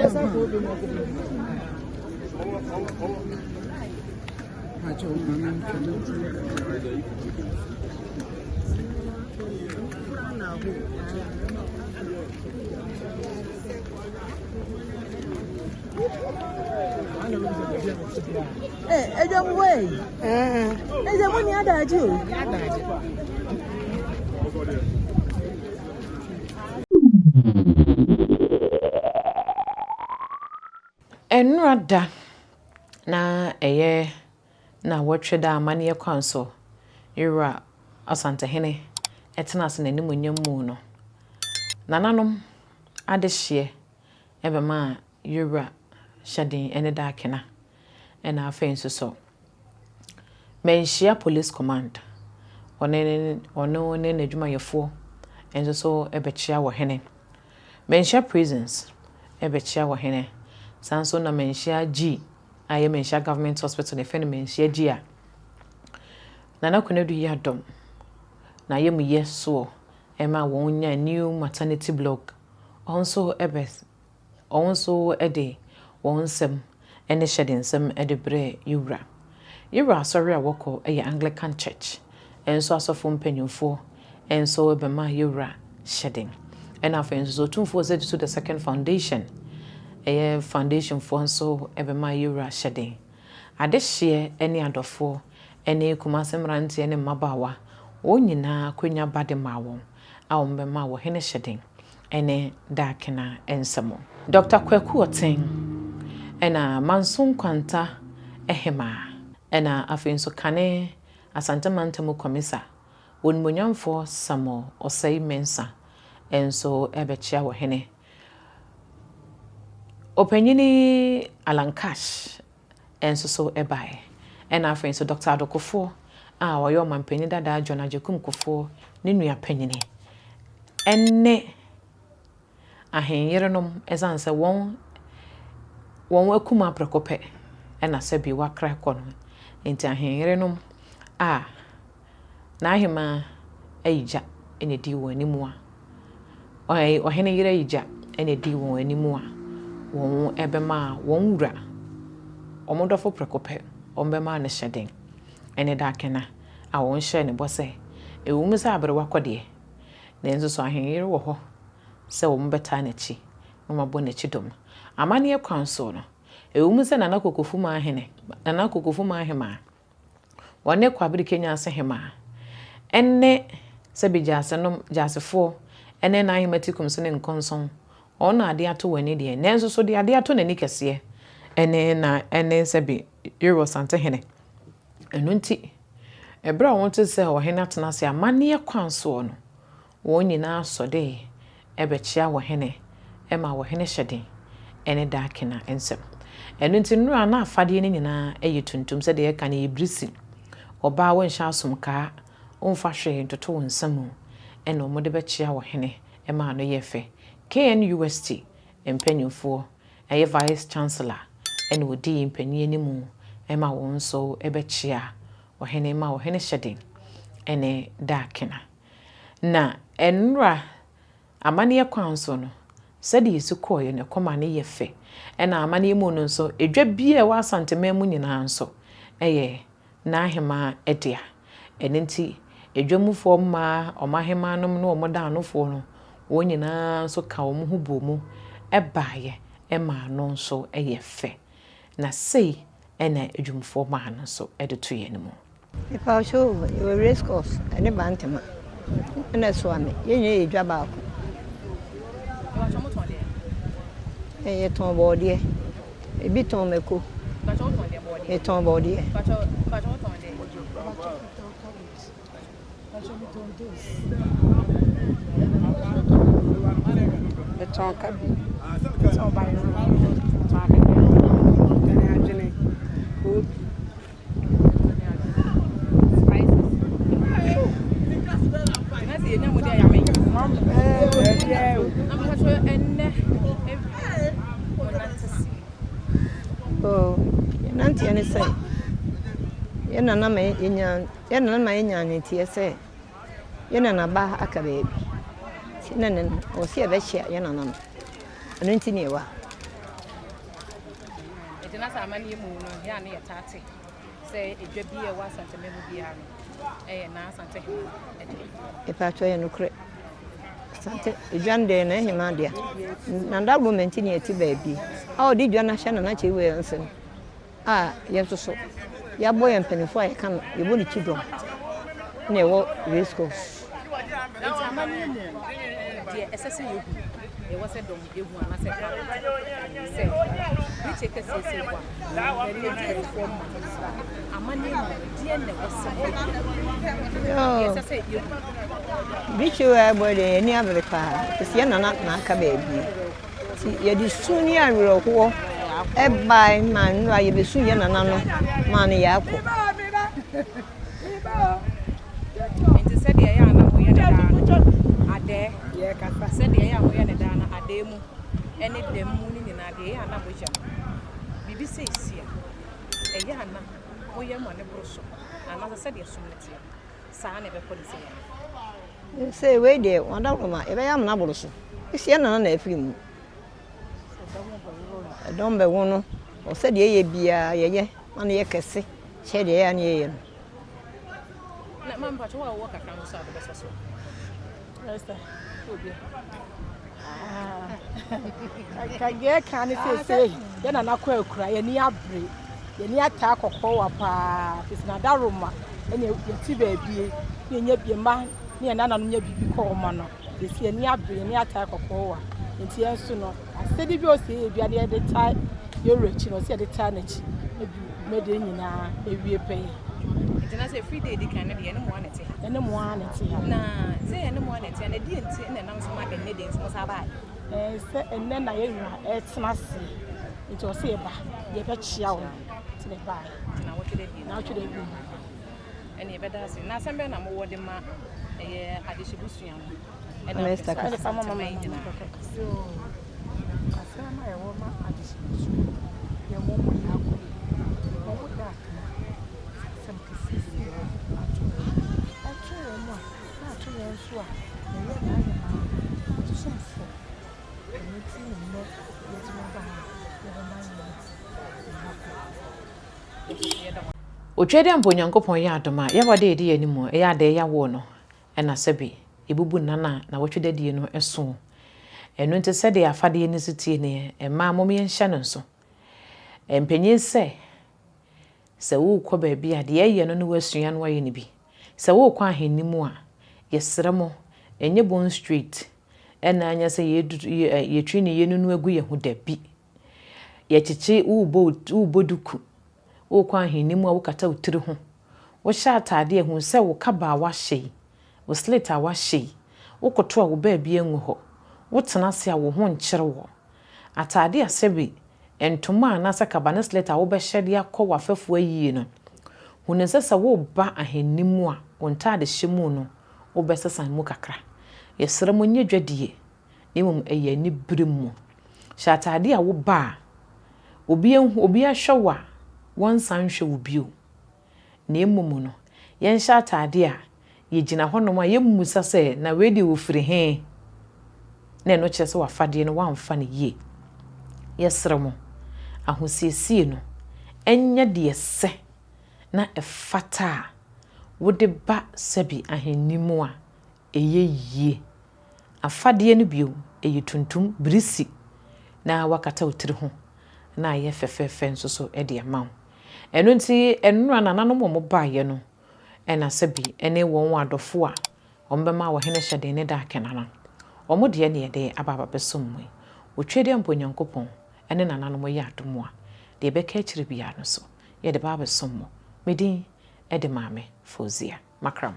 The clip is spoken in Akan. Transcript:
I don't wait. There's a money other too. Enrada na na watchwe da amane kwan so yura asantehene etena se nanim nyam no nananom adehye ebema yura shadin ene da kena ena afenso so menhia police command ono ne nadwuma yefo enso so ebechia wo hene menhia prisons ebechia wo hene sanso na menhia G aye menhia government hospital ne fene menhia G a nana kunadu ya dom na yemu yeso ema wonya new maternity block also ede wonsem ene shedensem ede bre yura sorry a woko eye Anglican church enso asofo mpanyumfo enso ebema yura shedin ena afenso tumfo said to the second foundation foundation for nso ebema yura shedin adehye ene adofo ene kumasem ranti ene mabawa wonyina kwenya bade mawo awmbema wo hene shedin ene dakena ensemo Dr. Kwaku Oten ena manson kwanta ehema ena afenso kane asante mantemu komisa wonmonyamfo samo osai mensa enso ebechia wo hene opanyini alankash enso so ebae ena afenso Dr. Adokofo wayo mampanyi dada John Ajekum Kofo ne nua panyini enne ahenyerenom ezanse won akuma prekope ena sebi wakra kono enti ahenyerenom na ahema ayija ene di won animu a ohene yire ayija ene di won animu a won ebema won wura omodofo prekope ombema ne hyeden ene da kena won hye ne bose ewum se abre wakode na enso so ahenyere wo ho se wo mbeta na chi mama bo na chi dom amane kwanso no ewum se nana kokofu ma ahema wone kwabiri kenya ase hema enne se bijase no jasefo enne na ahematikum se ne nkonson ona ade ato wani de ne enso so de ade ato nani kese enne se bi euro sante hene enunti ebra wonte se wo hene atena se amane kwanso no wonyina asode ebechia wo hene ema wo hene hyeden ene da kena ensem enunti nura na afade ne nyina eyituntum se de ka na ibrisi oba won hya asomka onfa hwe ntoto wonsamu ene omode bechia wo hene ema no yefe KNUST empanyufo eye vice chancellor ene odi mpanyi animu ema won so ebechia wo hene ma wo hene hyeden ene da kena na enra amane kwanso no sedi yesu koye ne koma ne yefe ena amane mu no so edwa bia wa asantema mu nyina nso eye na ahema edia enenti edwamufo ma omahema nom no omoda anofo no wonyina so ka omo hubomu ebaye ema no nso eyefe na sei ena edwumfo ma no so edeto ye nemu ipa show we race course ene bantema ene so ame yenye edwa ba ko ye ton body ebi ton meko e ton body e ton kabi ton ba nanti ene say yena na me enya ne tie say yena na ba aka baby sina ne o se be hia yena na no enti ne wa nasa amani mu no ya na yetate say edwa bi e wa asante memu bia no na asante hema epato ye no kre asante edwande na hema dia na nda government ni eti baabi a odi dwa na hye na che we nsem ye so ya boy mpanifo a ye kan ye bo ni chidom na e wo risco amani mu dia esese yehu e wo se dom ehu ana se ka se bi cheke se kwa na ri di reform amani mu dia ne wo se yo esese yehu bi chewa boy ni America se na aka baabi ye di suni awro ho e bai man ra ye be su ye na no man ya ko enti se dia ya na mo ye da ade ye kasa se dia ya mo ye da na ade mu ene dem mu ni na de ya na bo ja bibi se isia e ya na mo ye mo ne broso ana se dia sumleti sa na be police ya se we de wanda roma e be ya na broso isia na afiri mu don be wono o se de ye bia ye man ye kese che de ya na ye no na mamba to wa ka kan so be so Esther obi ka ge kan se ye na na kwa akura ye ni abre ye ni ata akokọ wa pa fisna daroma ene ye ti ba bie ye nya bie ma ne na na no nya bibi ko ma no ye si ye ni abre ye ni ata akokọ wa nti enso no asedi bi o se ye bia de ta ye rechi no se ye de ta na chi me de nyina ewie pe Tina say free day di kan na de ene mo anete. Ene mo anete ha. Na say ene mo anete na di enti na nam so ma de ne de so sa ba. Se ene na ye nwa etena se. Nti o se e ba ye be chia wo. Ti ne ba. Na wo twede bi. Na wo twede bi. Ene e be da se. Na sembe na mo wo de ma eye adehibusua no. Ene sta ka sama mama nyina. So asama e wo ma adehibusua. Ye mo mo ya ko. Mo wo da. Otwede ampo Nyankopon ya adoma ya wade edi animu ya ade ya wo no na sebi ebubu nana na wotwede die no eso eno nte se de afade ni sitie ne ema mom ye nhya no so empanyin se wo kɔ baabi ade ye no no wasua no waye ne bi se wo kɔ ahenimu a yesremo enye bon street ena anya se ye twi ne ye nunu agu ye ho da bi ye chichi wo boduku wo kɔ ahenimu a wo kata utiri ho wo hya atade hu se wo kaba wa hye wo slate a wa hye wo koto a wo baabi enwu ho wo tena se a wo ho nkyere wo atade a sebi entoma na saka banes letter wo be hyede akọ wafafo ayi no hunensesa wo ba ahenimu a wontade hyemu no wo be sesan mu kakra yesere mo nye dwadie nemum eye ni brimu shatade a wo ba obi ahwewa wonsan hwe wo bio nemum no yen shatade a yegina honom a yemmusa se na we de wo firi he na no kyese wafade no wamfa ne ye yesere mo ahosiesie no enya de se na efata wode ba sabi ahenimu a eyeye afade no bio eyituntum brisi na wakata utiri ho na ye fefefe nso so de amaw eno nti enura nananom mo baaye no ena sabi ene won adofo a ombema wo hene hyede ne da kenana omo de ne de ababa besomwe otwede ampo Nyankopon ene nananom ye adomo a de beka akire bia no so ye de baba sommo medin ede maame Fozia Makram